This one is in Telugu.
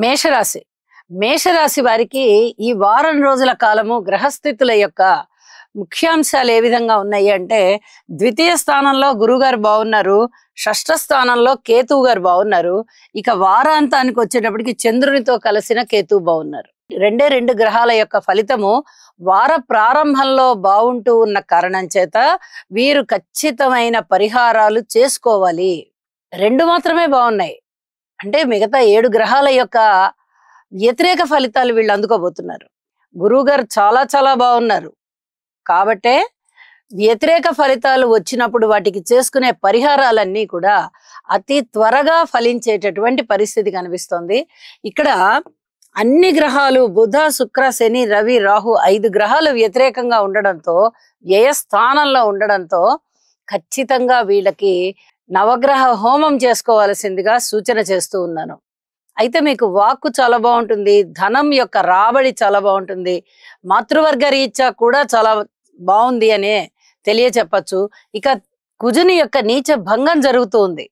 మేషరాశి మేషరాశి వారికి ఈ వారం రోజుల కాలము గ్రహస్థితుల యొక్క ముఖ్యాంశాలు ఏ విధంగా ఉన్నాయి అంటే, ద్వితీయ స్థానంలో గురుగారు బాగున్నారు, షష్ఠ స్థానంలో కేతువు గారు బాగున్నారు. ఇక వారాంతానికి వచ్చేటప్పటికి చంద్రునితో కలిసిన కేతువు బాగున్నారు. రెండు గ్రహాల యొక్క ఫలితము వార ప్రారంభంలో బాగుంటూ ఉన్న కారణం చేత వీరు ఖచ్చితమైన పరిహారాలు చేసుకోవాలి. రెండు మాత్రమే బాగున్నాయి అంటే మిగతా 7 గ్రహాల యొక్క వ్యతిరేక ఫలితాలు వీళ్ళు అందుకోబోతున్నారు. గురువు గారు చాలా చాలా బాగున్నారు కాబట్టే వ్యతిరేక ఫలితాలు వచ్చినప్పుడు వాటికి చేసుకునే పరిహారాలన్నీ కూడా అతి త్వరగా ఫలించేటటువంటి పరిస్థితి కనిపిస్తోంది. ఇక్కడ అన్ని గ్రహాలు బుధ శుక్ర శని రవి రాహు 5 గ్రహాలు వ్యతిరేకంగా ఉండడంతో, వ్యయ స్థానంలో ఉండడంతో ఖచ్చితంగా వీళ్ళకి నవగ్రహ హోమం చేసుకోవాల్సిందిగా సూచన చేస్తూ ఉన్నాను. అయితే మీకు వాక్కు చాలా బాగుంటుంది, ధనం యొక్క రాబడి చాలా బాగుంటుంది, మాతృవర్గ రీత్యా కూడా చాలా బాగుంది అనే తెలియచెప్పచ్చు. ఇక కుజుని యొక్క నీచ భంగం జరుగుతూ ఉంది.